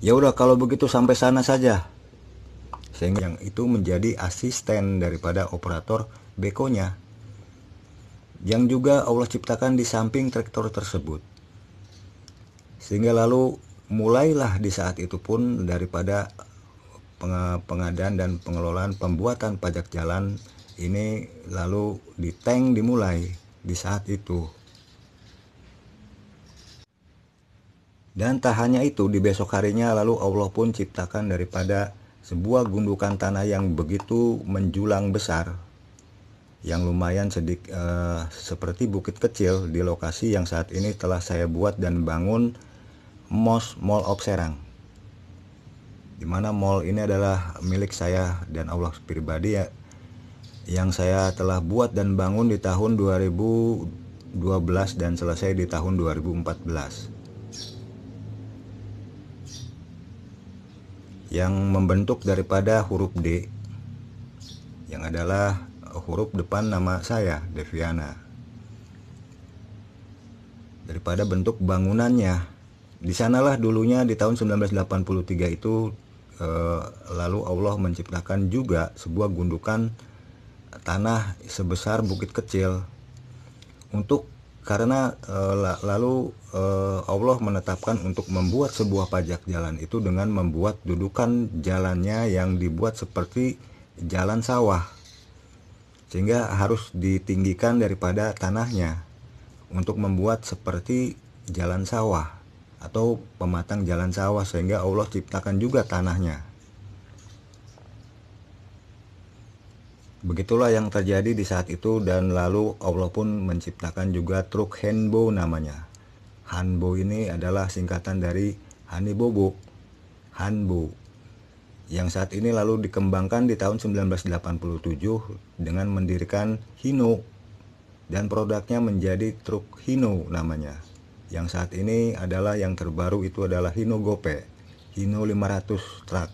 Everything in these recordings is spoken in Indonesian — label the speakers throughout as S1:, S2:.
S1: Ya udah kalau begitu sampai sana saja. Sehingga yang itu menjadi asisten daripada operator bekonya, yang juga Allah ciptakan di samping traktor tersebut. Sehingga lalu mulailah di saat itu pun daripada pengadaan dan pengelolaan pembuatan pajak jalan ini lalu di tank dimulai di saat itu. Dan tak hanya itu, di besok harinya lalu Allah pun ciptakan daripada sebuah gundukan tanah yang begitu menjulang besar, yang lumayan seperti bukit kecil di lokasi yang saat ini telah saya buat dan bangun Mall of Serang, di mana mall ini adalah milik saya dan Allah pribadi ya, yang saya telah buat dan bangun di tahun 2012 dan selesai di tahun 2014, yang membentuk daripada huruf D, yang adalah huruf depan nama saya, Deviana. Daripada bentuk bangunannya, di sanalah dulunya di tahun 1983 itu lalu Allah menciptakan juga sebuah gundukan tanah sebesar bukit kecil untuk karena Allah menetapkan untuk membuat sebuah pajak jalan itu dengan membuat dudukan jalannya yang dibuat seperti jalan sawah, sehingga harus ditinggikan daripada tanahnya untuk membuat seperti jalan sawah atau pematang jalan sawah, sehingga Allah ciptakan juga tanahnya. Begitulah yang terjadi di saat itu, dan lalu Allah pun menciptakan juga truk Hanbo namanya. Hanbo ini adalah singkatan dari Hani Bobo, Hanbo, yang saat ini lalu dikembangkan di tahun 1987 dengan mendirikan Hino, dan produknya menjadi truk Hino namanya. Yang saat ini adalah yang terbaru itu adalah Hino Gope, Hino 500 truk.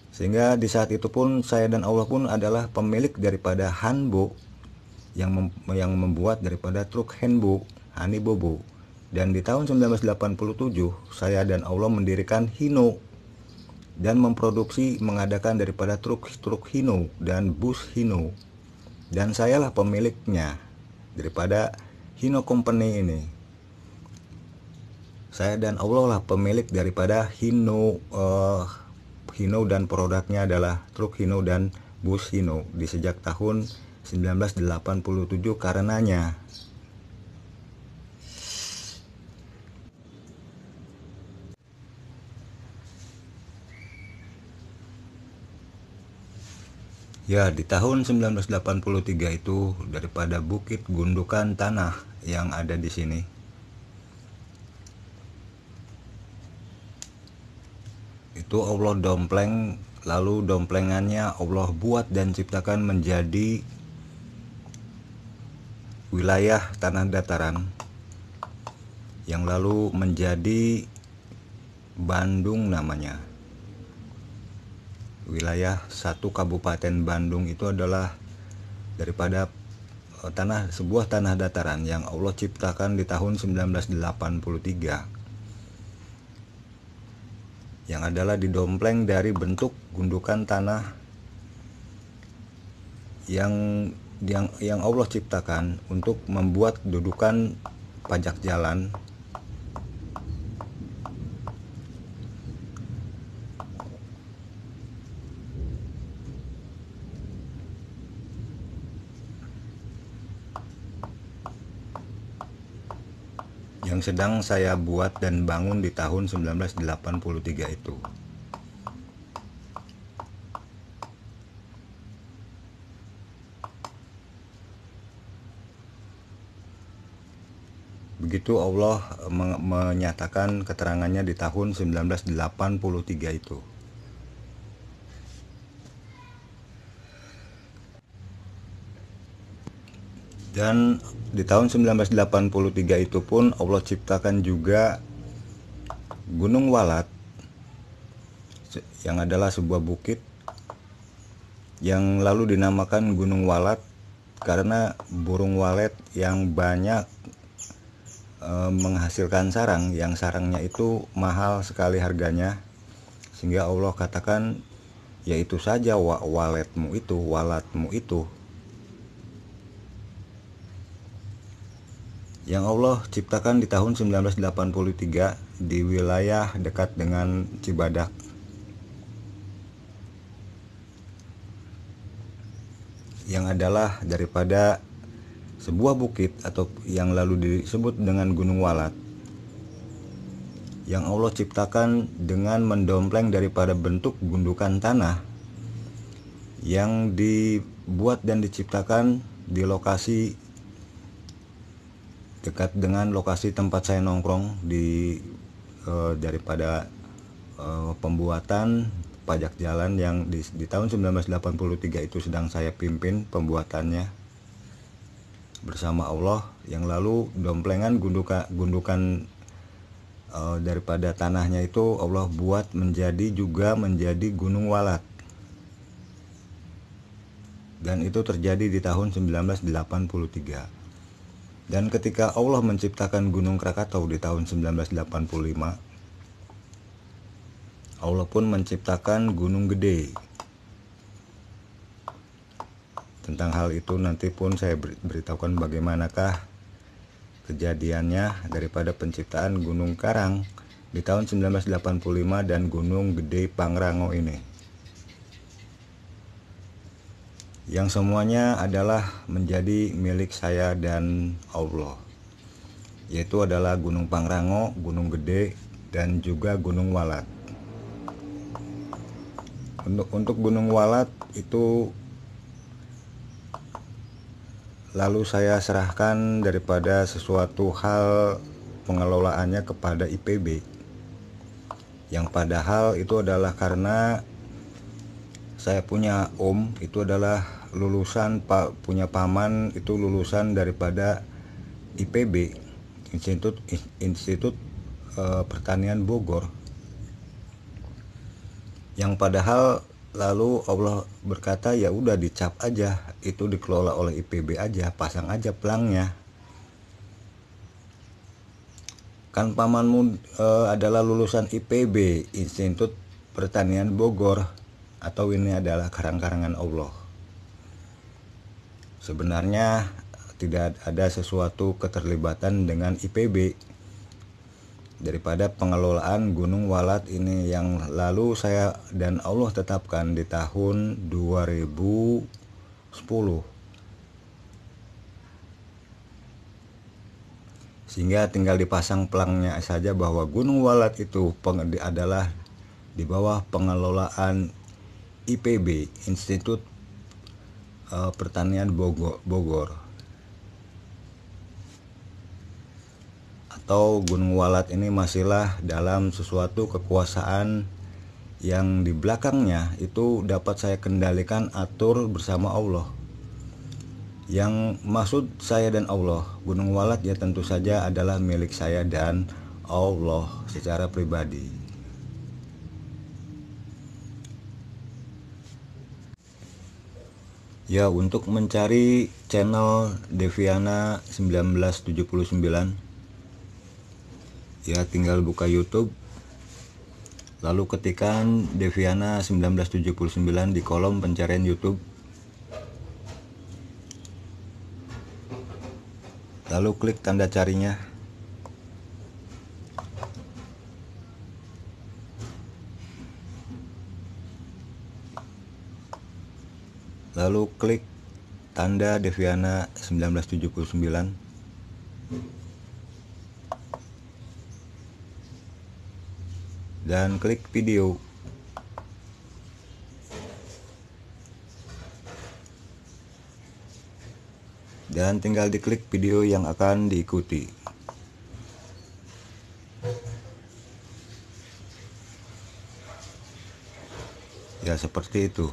S1: Sehingga di saat itu pun saya dan Allah pun adalah pemilik daripada Hanbo yang membuat daripada truk Hanbo, Hani Bobo. Dan di tahun 1987 saya dan Allah mendirikan Hino dan mengadakan daripada truk Hino dan bus Hino. Dan sayalah pemiliknya daripada Hino Company ini. Saya dan Allah lah pemilik daripada Hino dan produknya adalah truk Hino dan bus Hino di sejak tahun 1987 karenanya. Ya, di tahun 1983 itu daripada bukit gundukan tanah yang ada di sini, itu Allah dompleng, lalu domplengannya Allah buat dan ciptakan menjadi wilayah tanah dataran, yang lalu menjadi Bandung namanya. Wilayah 1 Kabupaten Bandung itu adalah daripada sebuah tanah dataran yang Allah ciptakan di tahun 1983, yang adalah didompleng dari bentuk gundukan tanah yang Allah ciptakan untuk membuat dudukan pajak jalan yang sedang saya buat dan bangun di tahun 1983 itu. Begitu Allah menyatakan keterangannya di tahun 1983 itu. Dan di tahun 1983 itu pun Allah ciptakan juga Gunung Walat, yang adalah sebuah bukit yang lalu dinamakan Gunung Walat karena burung walet yang banyak menghasilkan sarang yang sarangnya itu mahal sekali harganya, sehingga Allah katakan yaitu saja walatmu itu yang Allah ciptakan di tahun 1983 di wilayah dekat dengan Cibadak, yang adalah daripada sebuah bukit atau yang lalu disebut dengan Gunung Walat, yang Allah ciptakan dengan mendompleng daripada bentuk gundukan tanah yang dibuat dan diciptakan di lokasi dekat dengan lokasi tempat saya nongkrong daripada pembuatan pajak jalan yang di tahun 1983 itu sedang saya pimpin pembuatannya bersama Allah, yang lalu domplengan gundukan daripada tanahnya itu Allah buat menjadi Gunung Walat, dan itu terjadi di tahun 1983. Dan ketika Allah menciptakan Gunung Krakatau di tahun 1985, Allah pun menciptakan Gunung Gede. Tentang hal itu nanti pun saya beritahukan bagaimanakah kejadiannya daripada penciptaan Gunung Karang di tahun 1985 dan Gunung Gede Pangrango ini, yang semuanya adalah menjadi milik saya dan Allah, yaitu adalah Gunung Pangrango, Gunung Gede, dan juga Gunung Walat. Untuk Gunung Walat itu lalu saya serahkan daripada sesuatu hal pengelolaannya kepada IPB, yang padahal itu adalah karena saya punya om itu adalah punya paman itu lulusan daripada IPB, Institut Pertanian Bogor, yang padahal lalu Allah berkata ya udah dicap aja, itu dikelola oleh IPB aja, pasang aja pelangnya. Kan pamanmu adalah lulusan IPB, Institut Pertanian Bogor, atau ini adalah karang-karangan Allah. Sebenarnya tidak ada sesuatu keterlibatan dengan IPB daripada pengelolaan Gunung Walat ini, yang lalu saya dan Allah tetapkan di tahun 2010. Sehingga tinggal dipasang pelangnya saja bahwa Gunung Walat itu adalah di bawah pengelolaan IPB, Institut Pertanian Bogor, atau Gunung Walat ini masihlah dalam sesuatu kekuasaan yang di belakangnya itu dapat saya kendalikan, atur bersama Allah. Yang maksud saya dan Allah, Gunung Walat ya tentu saja adalah milik saya dan Allah secara pribadi. Ya, untuk mencari channel Deviana 1979 ya tinggal buka YouTube, lalu ketikkan Deviana 1979 di kolom pencarian YouTube, lalu klik tanda carinya, lalu klik tanda Deviana 1979, dan klik video. Dan tinggal diklik video yang akan diikuti. Ya seperti itu.